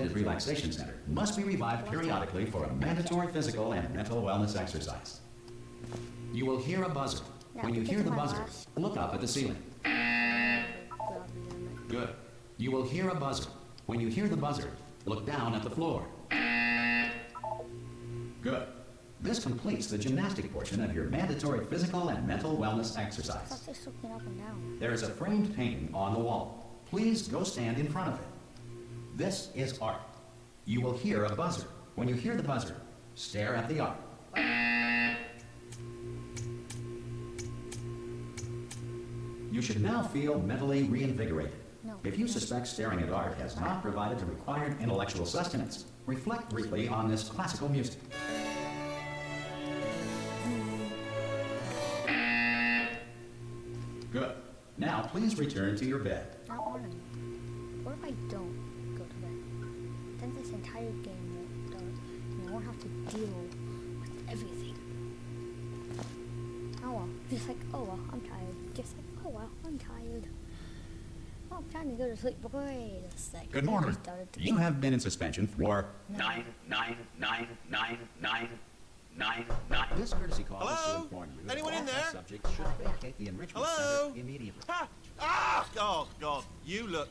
Unsheltered Relaxation Center must be revived periodically for a mandatory physical and mental wellness exercise. You will hear a buzzer. When you hear the buzzer, look up at the ceiling. Good. You will hear a buzzer. When you hear the buzzer, look down at the floor. Good. This completes the gymnastic portion of your mandatory physical and mental wellness exercise. There is a framed painting on the wall. Please go stand in front of it. This is art. You will hear a buzzer. When you hear the buzzer, stare at the art. You should now feel mentally reinvigorated. If you suspect staring at art has not provided the required intellectual sustenance, reflect briefly on this classical music. Good. Now please return to your bed. Not morning. What if I don't go to bed? Then this entire game won't start, and I won't have to deal with everything. Oh well. Just like, oh well, I'm tired. Just like, oh well, I'm tired. Oh, time to go to sleep. Wait a second. Good morning. You have been in suspension for 9. This courtesy call is to Hello? inform you that Anyone all in there? subjects should vacate the enrichment Hello? center immediately. Ha! Ah! Oh, God. You look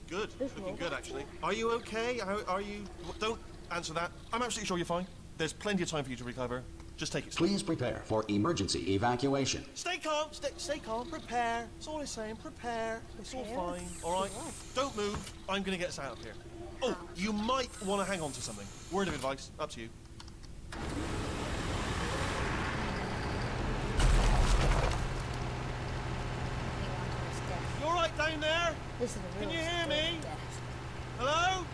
good. This Looking robot good, actually. Are you okay? Are you... Don't answer that. I'm absolutely sure you're fine. There's plenty of time for you to recover. Just take it slow. Please prepare for emergency evacuation. Stay calm. Stay calm. Prepare. That's all I'm saying. Prepare. It's all Prepare? fine. All right? Don't move. I'm going to get us out of here. Oh, you might want to hang on to something. Word of advice. Up to you. You all right down there? This is a real Can you hear me? desk. Hello?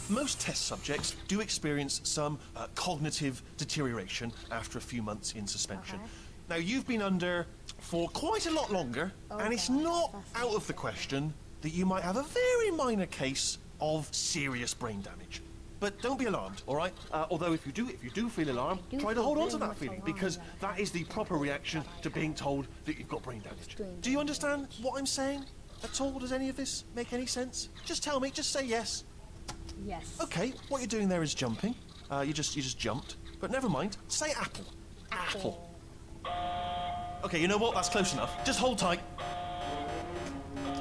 Most test subjects do experience some cognitive deterioration after a few months in suspension. Okay. Now, you've been under for quite a lot longer, and it's Okay. not out of the question that you might have a very minor case of serious brain damage. But don't be alarmed, all right? Although if you do feel alarmed, I do try to feel hold on to very that much feeling, alarmed because about that is the proper reaction to being told that you've got brain damage. Extreme Do you brain understand what I'm saying at all? Does any of this make any sense? Just tell me, just say yes. Yes. Okay, what you're doing there is jumping. You just jumped. But never mind, say apple. Apple. Okay, you know what? That's close enough. Just hold tight.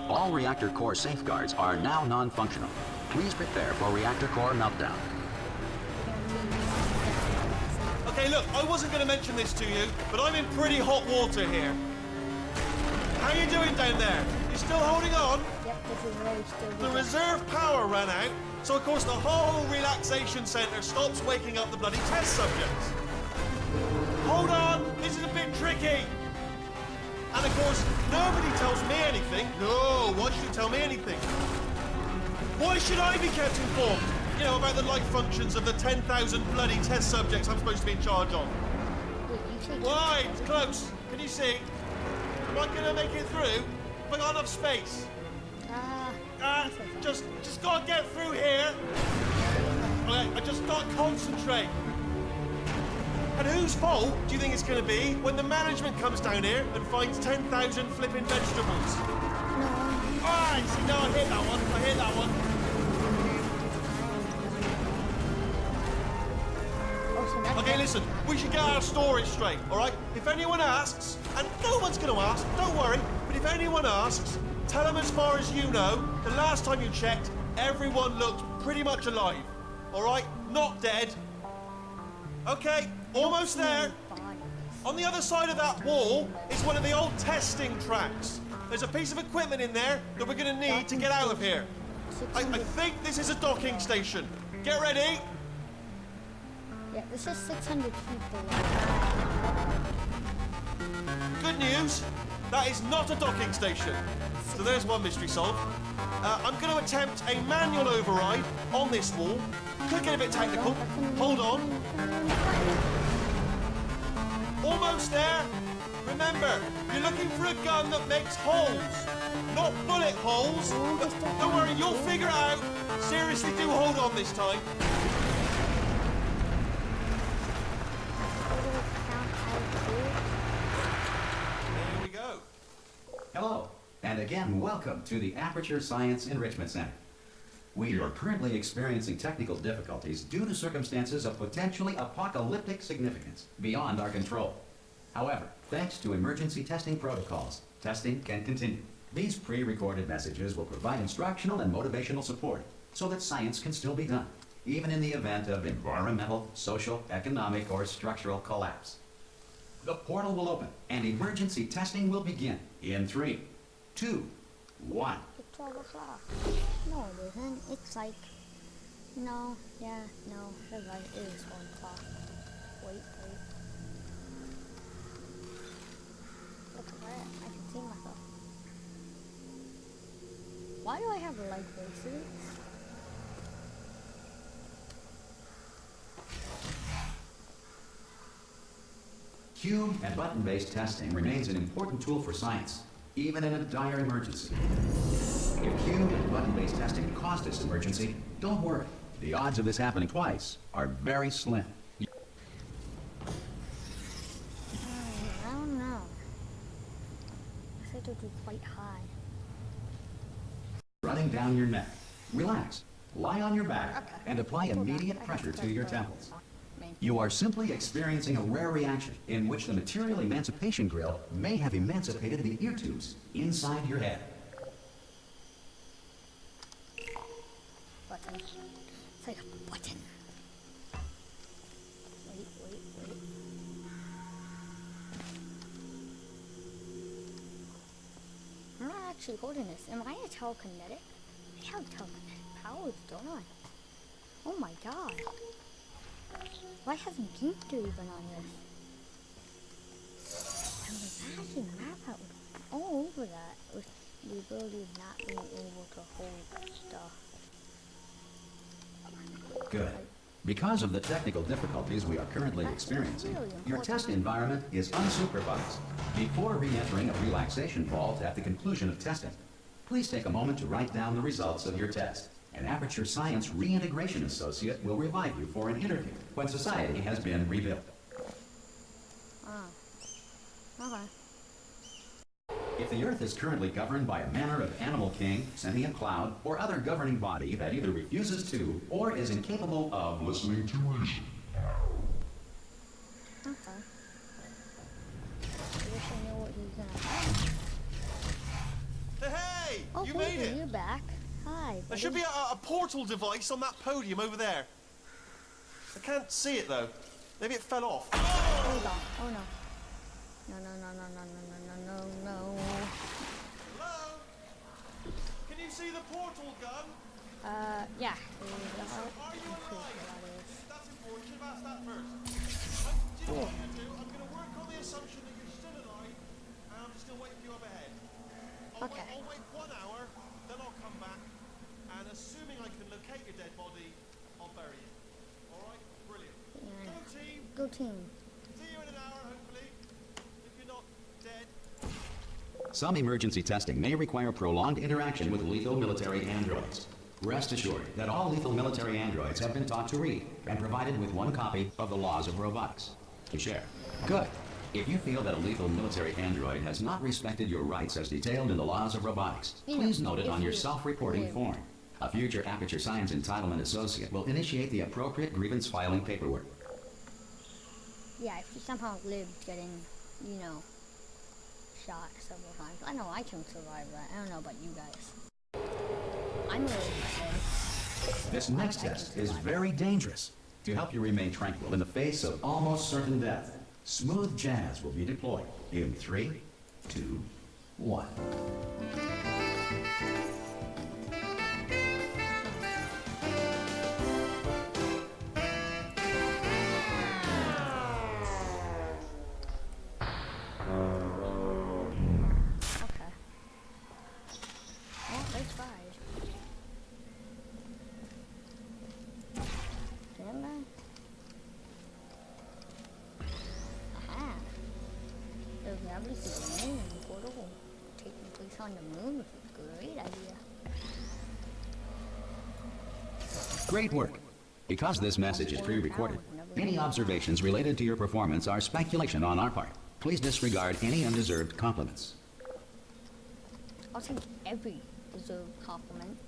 All reactor core safeguards are now non-functional. Please prepare for reactor core meltdown. Okay, look, I wasn't going to mention this to you, but I'm in pretty hot water here. How you doing down there? You still holding on? Yep, this is very still The good. reserve power ran out, so of course the whole relaxation centre stops waking up the bloody test subjects. Hold on, this is a bit tricky. And of course, nobody tells me anything. No, why should you tell me anything? Why should I be kept informed? You know, about the life functions of the 10,000 bloody test subjects I'm supposed to be in charge of. Wait, you say Why? It's close. Can you see? Am I gonna make it through? Have I got enough space? Just gotta get through here. Okay, I just gotta concentrate. And whose fault do you think it's gonna be when the management comes down here and finds 10,000 flipping vegetables? No. Alright, see, no, I hit that one. I hit that one. Also, that's Okay, listen, we should get our story straight, alright? If anyone asks, and no one's gonna ask, don't worry, but if anyone asks, tell them as far as you know, the last time you checked, everyone looked pretty much alive. Alright? Not dead. Okay, almost there. On the other side of that wall is one of the old testing tracks. There's a piece of equipment in there that we're gonna need to get out of here. I think this is a docking station. Get ready. Yeah, this is 600 people. Good news, that is not a docking station. So there's one mystery solved. I'm going to attempt a manual override on this wall. Could get a bit technical. Hold on. Almost there. Remember, you're looking for a gun that makes holes, not bullet holes. But don't worry, you'll figure it out. Seriously, do hold on this time. There we go. Again, welcome to the Aperture Science Enrichment Center. We are currently experiencing technical difficulties due to circumstances of potentially apocalyptic significance beyond our control. However, thanks to emergency testing protocols, testing can continue. These pre-recorded messages will provide instructional and motivational support so that science can still be done, even in the event of environmental, social, economic, or structural collapse. The portal will open and emergency testing will begin in 3, 2, 1. It's 12 o'clock. No, it isn't. It's like, no, yeah, no, you're right. It is 1 o'clock. Wait. Look at that. I can see myself. Why do I have light braces? Cube and button-based testing remains an important tool for science, even in a dire emergency. If cube and button-based testing caused this emergency, don't worry. The odds of this happening twice are very slim. I don't know. I think it would be quite high. Running down your neck. Relax. Lie on your back and apply immediate pressure to your temples. You are simply experiencing a rare reaction in which the material emancipation grill may have emancipated the ear tubes inside your head. Button. It's like a button. Wait. I'm not actually holding this. Am I a telekinetic? I have telekinetic powers, don't I? Oh my god. Why hasn't Ginger even on this? I would imagine Map would all over that with the ability of not being able to hold stuff. Good. Because of the technical difficulties we are currently experiencing, your test environment is unsupervised. Before re-entering a relaxation vault at the conclusion of testing, please take a moment to write down the results of your test. An Aperture Science Reintegration Associate will revive you for an interview when society has been rebuilt. Okay. If the Earth is currently governed by a manner of animal king, sentient cloud, or other governing body that either refuses to or is incapable of listening to reason. Okay. I wish I knew what he was gonna say. Hey! Oh, You hey, made it! you're back. Hi. There should be a portal device on that podium over there. I can't see it though. Maybe it fell off. Hold on. Oh no. No. Hello? Can you see the portal gun? Yeah. Are you alive? That's important. You should have asked that first. Do you know what I'm going to do? I'm going to work on the assumption that you're still alive, and I'm still waiting for you up ahead. I'll wait 1 hour, then I'll come back, and assuming I can locate your dead body, I'll bury it. Alright? Brilliant. Yeah. Go team! Go team. See you in an hour, hopefully. If you're not dead. Some emergency testing may require prolonged interaction with lethal military androids. Rest assured that all lethal military androids have been taught to read and provided with 1 copy of the Laws of Robotics to share. Good. If you feel that a lethal military android has not respected your rights as detailed in the Laws of Robotics, please note it on your self-reporting form. A future Aperture Science Entitlement Associate will initiate the appropriate grievance filing paperwork. Yeah, if you somehow lived getting, shot several times. I know I can survive that. I don't know about you guys. I'm really excited. This next test is very dangerous. To help you remain tranquil in the face of almost certain death, smooth jazz will be deployed in 3, 2, 1. Okay. Well, they tried. Stand by. Aha. The gravity to the moon portal taking place on the moon was a great idea. Great work. Because this message is pre-recorded, any observations related to your performance are speculation on our part. Please disregard any undeserved compliments. I'll take every deserved compliment.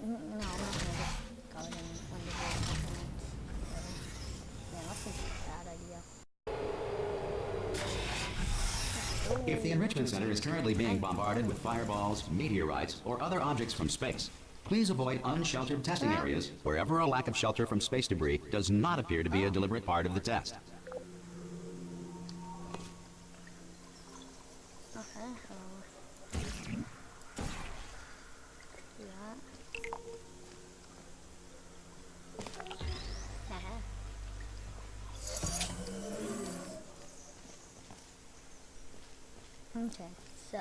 No, I'm not gonna just go in undeserved compliments. Yeah, that's a bad idea. If the Enrichment Center is currently being bombarded with fireballs, meteorites, or other objects from space, please avoid unsheltered testing areas wherever a lack of shelter from space debris does not appear to be a deliberate part of the test. Okay, so do that. Okay, so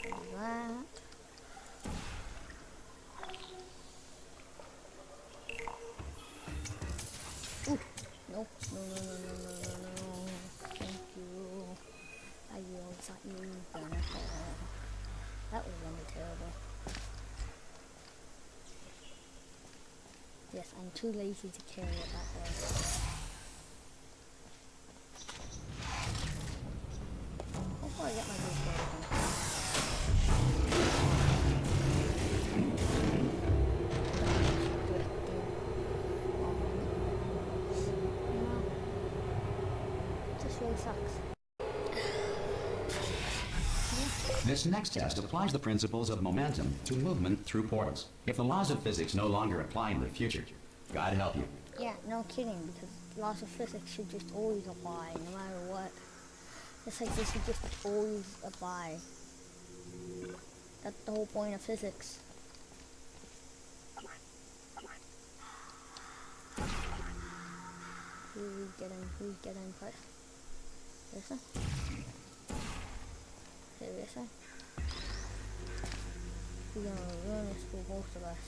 do that. Ooh, no, no. Thank you. I yelled at you, Jennifer. That was really terrible. Yes, I'm too lazy to carry it that way. Hopefully I get my boots broken. This really sucks. This next test applies the principles of momentum to movement through portals. If the laws of physics no longer apply in the future, God help you. Yeah, no kidding, because laws of physics should just always apply, no matter what. It's like they should just always apply. That's the whole point of physics. Who's getting first? This one? Seriously? You're gonna ruin this for both of us.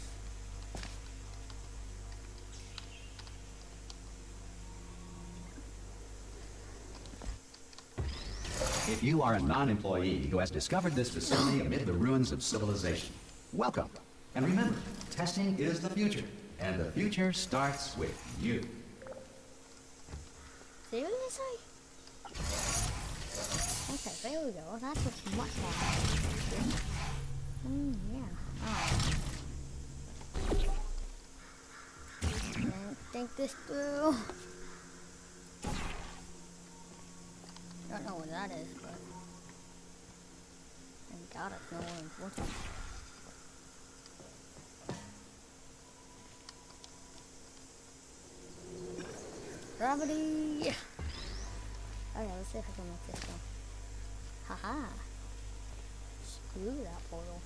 If you are a non-employee who has discovered this facility amid the ruins of civilization, welcome. And remember, testing is the future, and the future starts with you. Seriously? Okay, there we go. That looks much more. Yeah. Didn't think this through. I don't know what that is, but thank God it's no more important. Gravity! Okay, let's see if I can make this go. Haha! Screw that portal.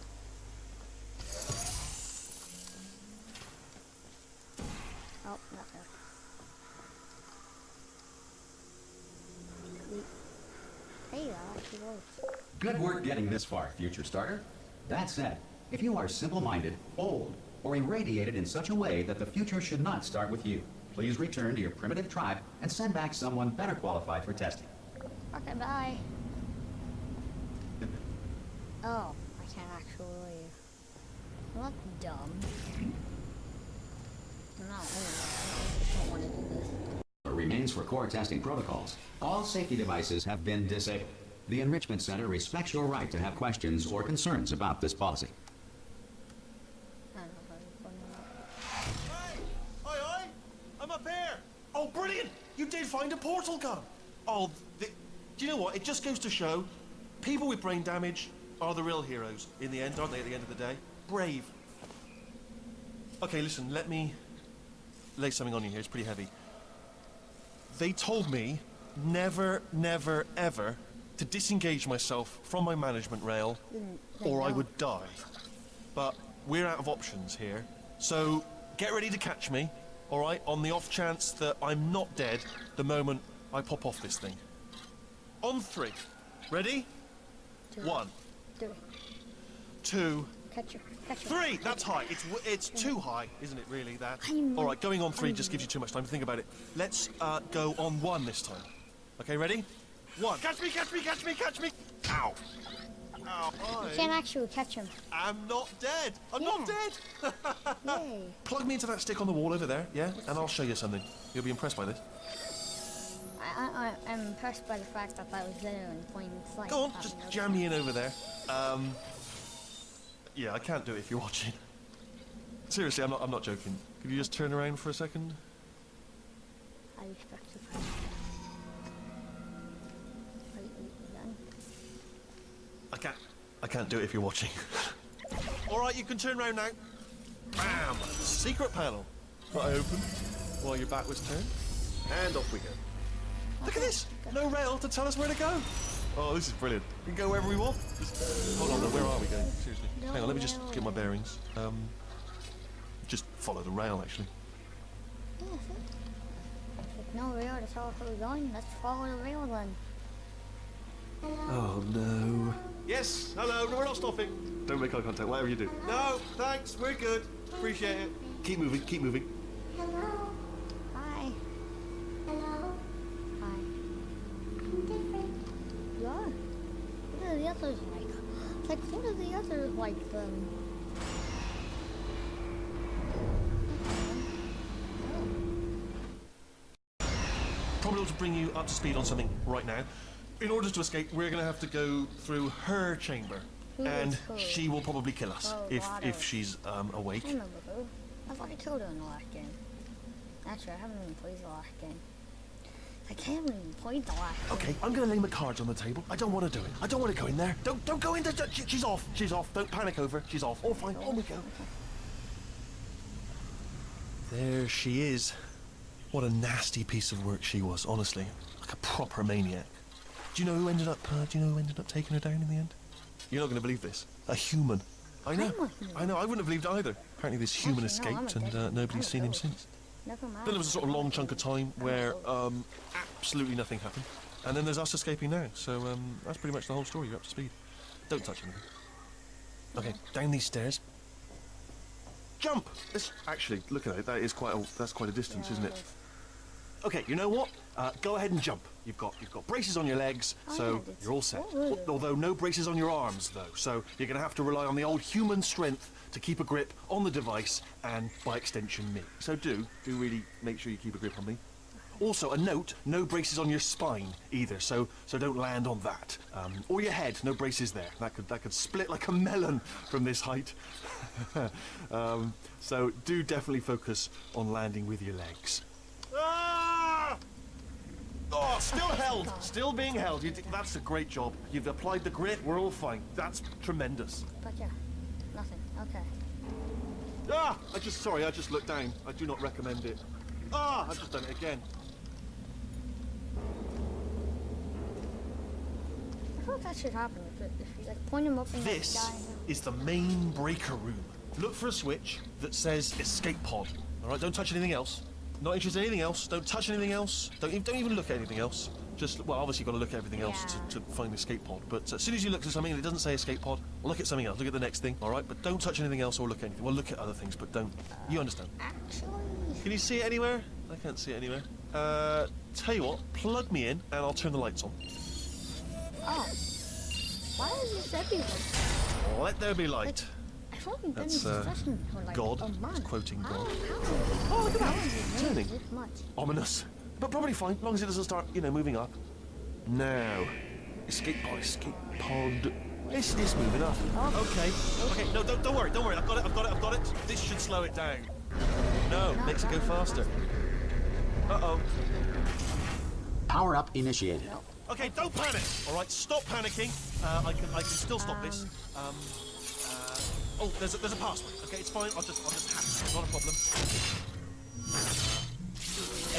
Oh, not there. Hey, that actually works. Good work getting this far, future starter. That said, if you are simple-minded, old, or irradiated in such a way that the future should not start with you, please return to your primitive tribe and send back someone better qualified for testing. Okay, bye. Oh, I can't actually leave. Well, that's dumb. No, I don't want to do this. Remains for core testing protocols. All safety devices have been disabled. The Enrichment Center respects your right to have questions or concerns about this policy. I don't know how to Hey! Oi! I'm up here! Oh, brilliant! You did find a portal gun! Oh, do you know what? It just goes to show, people with brain damage are the real heroes in the end, aren't they, at the end of the day? Brave. Okay, listen, let me lay something on you here. It's pretty heavy. They told me never, never, ever to disengage myself from my management rail or I would die. But we're out of options here, so get ready to catch me, all right, on the off chance that I'm not dead the moment I pop off this thing. On 3. Ready? 1, 3. 2, Catch her. 3. That's high. It's too high, isn't it? Really? That. I'm- All right. Going on 3 just gives you too much time to think about it. Let's go on 1 this time. Okay. Ready? 1. Catch me! Catch me! Catch me! Catch me! Ow! Ow! You can't actually catch him. I'm not dead. I'm not dead. Yay. Plug me into that stick on the wall over there, yeah, and I'll show you something. You'll be impressed by this. I'm impressed by the fact that was there in plain sight. Go on, just jam me in over there. Yeah, I can't do it if you're watching. Seriously, I'm not joking. Could you just turn around for a second? I respect you. Are you done? I can't do it if you're watching. Alright, you can turn around now. Bam! Secret panel. That I opened while your back was turned. And off we go. Look at this! No rail to tell us where to go. Oh, this is brilliant. We can go wherever we want. Just, hold on, where are we going? Seriously. Hang on, let me just get my bearings. Just follow the rail, actually. Yeah, see? If no rail to tell us where we're going, let's follow the rail then. Oh, no. Yes, hello, no, we're not stopping. Don't make eye contact, whatever you do. No, thanks, we're good. Appreciate it. Keep moving, keep moving. Hello. Hi. Hello. Hi. I'm different. You are? What are the others like? Like, what are the others like, Probably ought to bring you up to speed on something right now. In order to escape, we're going to have to go through her chamber. Who And is her? she will probably kill us Oh, if water. she's awake. I remember who. I thought I killed her in the last game. Actually, I haven't even played the last game. I can't even play the last game. Okay, I'm going to lay my cards on the table. I don't want to do it. I don't want to go in there. Don't go in there. She's off. She's off. Don't panic over her. She's off. All fine. On we go. There she is. What a nasty piece of work she was, honestly. Like a proper maniac. Do you know who ended up taking her down in the end? You're not going to believe this. A human. I know. I wouldn't have believed either. Apparently this human Actually, no, I'm escaped a and nobody's seen him ghost. since. Never mind. Then there was a sort of long chunk of time where absolutely nothing happened. And then there's us escaping now. So that's pretty much the whole story. You're up to speed. Don't touch anything. Okay, down these stairs. Jump! Actually, look at it. That's quite a distance, isn't it? Okay, you know what? Go ahead and jump. You've got braces on your legs, so yeah, you're all set. really? Although no braces on your arms, though. So you're going to have to rely on the old human strength to keep a grip on the device and, by extension, me. So do really make sure you keep a grip on me. Also, a note: no braces on your spine either. So don't land on that. Or your head. No braces there. That could split like a melon from this height. So do definitely focus on landing with your legs. Ah! Oh, still held. Still being held. That's a great job. You've applied the grit. We're all fine. That's tremendous. But yeah, nothing. Okay. Ah! I just looked down. I do not recommend it. Ah! I've just done it again. I thought that should happen. If you like point him up in the This sky. is the main breaker room. Look for a switch that says escape pod. All right, don't touch anything else. Not interested in anything else. Don't touch anything else. Don't even look at anything else. Just, well, obviously you've got to look at everything else to find the escape pod. But as soon as you look at something and it doesn't say escape pod, look at something else. Look at the next thing, all right? But don't touch anything else or look at anything. Well, look at other things, but don't. You understand? Actually. Can you see it anywhere? I can't see it anywhere. Tell you what, plug me in and I'll turn the lights on. Oh. Why is this everywhere? Let there be light. I thought we've been in That's, discussion for like God. a It's month. quoting God. How? Oh, look at that. It's Turning. this much. Ominous. But probably fine, as long as it doesn't start, moving up. Now. Escape pod. It's moving up. Oh. Okay. No, don't worry. I've got it. This should slow it down. No, makes it go faster. Uh-oh. Power up initiated. Okay, don't panic. All right, stop panicking. I can still stop this. Oh, there's a password. Okay, it's fine. I'll just hack it. Not a problem. A.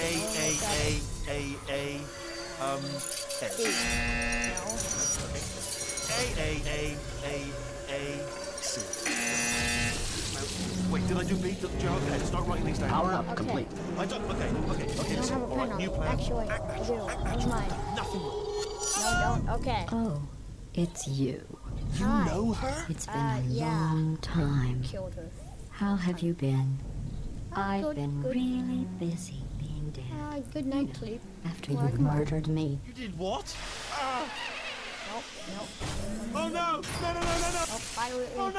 C. Wait, did I do B? Okay, start writing these down. Power up Okay. complete. I don't. Okay. I don't Listen. have a All right, pen new on it. plan. Actually, Act I natural. do. Act Never natural. mind. Nothing wrong. No, don't. Okay. Oh, it's you. You Hi. know her? It's been a yeah. long time. Killed her. How have you been? I've good, been good. really busy being dead Good night, sleep. after Well, you've come on. murdered me. You did what? Nope. Oh no! No! Oh, pirate. Oh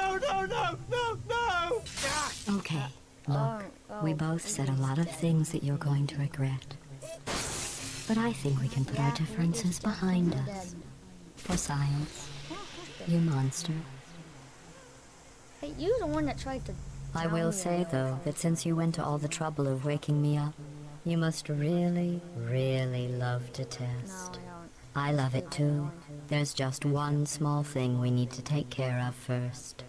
no! Okay, look, Oh, we both said a lot of things that you're going to regret. But I think we can put our differences behind us. For science. You monster. Hey, you the one that tried to... I will say, though, that since you went to all the trouble of waking me up, you must really, really love to test. No, I don't. I love it too. There's just one small thing we need to take care of first.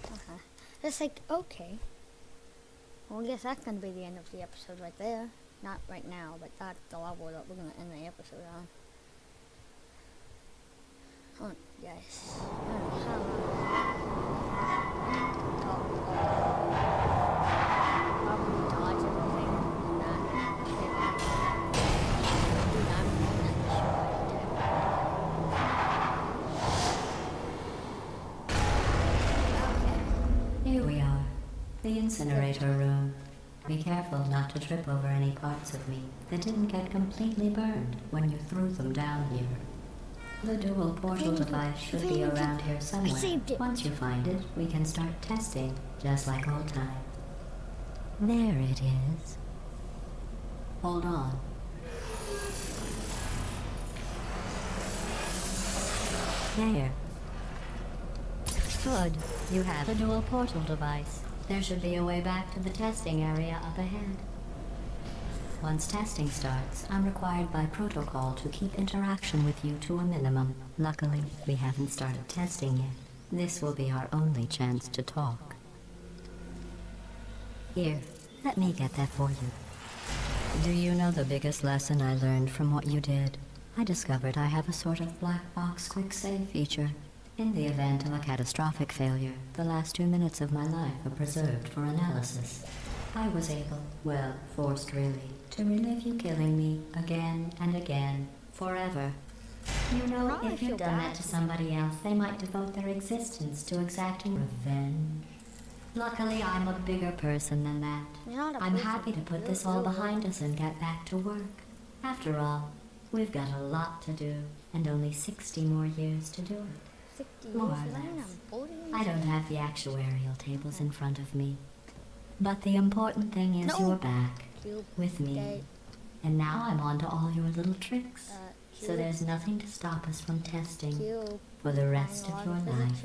Okay. It's like, okay. Well, I guess that's gonna be the end of the episode right there. Not right now, but that's the level that we're gonna end the episode on. Oh, guys. I don't know how probably dodge everything and not hit. Dude, I'm not sure. Here we are. The incinerator room. Be careful not to trip over any parts of me that didn't get completely burned when you threw them down here. The dual portal device should be around here somewhere. Once you find it, we can start testing, just like old times. There it is. Hold on. There. Good. You have a dual portal device. There should be a way back to the testing area up ahead. Once testing starts, I'm required by protocol to keep interaction with you to a minimum. Luckily, we haven't started testing yet. This will be our only chance to talk. Here, let me get that for you. Do you know the biggest lesson I learned from what you did? I discovered I have a sort of black box quick save feature. In the event of a catastrophic failure, the last 2 minutes of my life are preserved for analysis. I was able, well, forced really, to relive you killing me again and again, forever. You know, if you've done that to somebody else, they might devote their existence to exacting revenge. Luckily, I'm a bigger person than that. I'm happy to put this all behind us and get back to work. After all, we've got a lot to do, and only 60 more years to do it. More or less. I don't have the actuarial tables in front of me. But the important thing is you're back, with me. And now I'm on to all your little tricks. So there's nothing to stop us from testing for the rest of your life.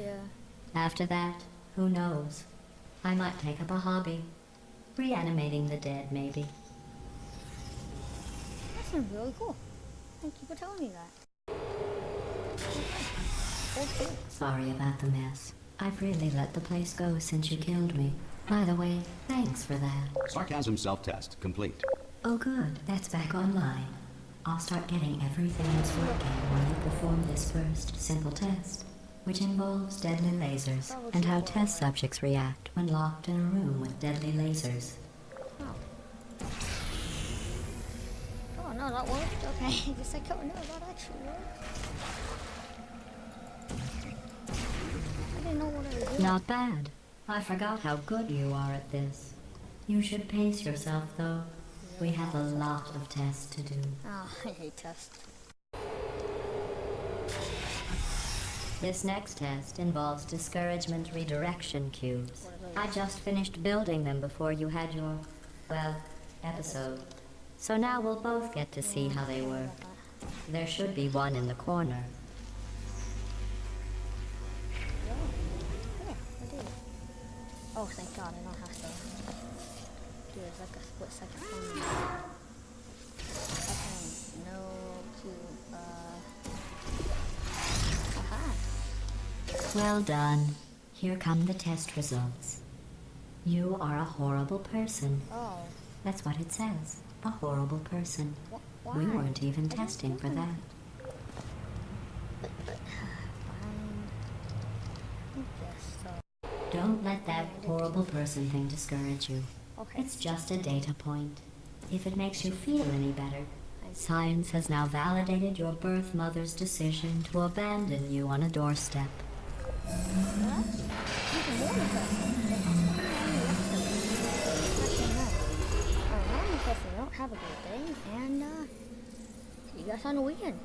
After that, who knows? I might take up a hobby. Reanimating the dead, maybe. That sounds really cool. Thank you for telling me that. Okay. Sorry about the mess. I've really let the place go since you killed me. By the way, thanks for that. Sarcasm self-test complete. Oh good, that's back online. I'll start getting everything that's working when you perform this first simple test, which involves deadly lasers and how test subjects react when locked in a room with deadly lasers. Oh no, that worked? Okay, I guess I don't know that actually worked. I didn't know what I was doing. Not bad. I forgot how good you are at this. You should pace yourself, though. We have a lot of tests to do. Oh, I hate tests. This next test involves discouragement redirection cubes. I just finished building them before you had your, well, episode. So now we'll both get to see how they work. There should be one in the corner. Oh, thank God, I don't have to do it like a split second thing. Okay, no cube, aha. Well done. Here come the test results. You are a horrible person. Oh. That's what it says. A horrible person. Why? We weren't even testing for that. Don't let that horrible person thing discourage you. Okay. It's just a data point. If it makes you feel any better, science has now validated your birth mother's decision to abandon you on a doorstep. What? Even more impressive. Alright, I don't have a good day, and see you guys on the weekend.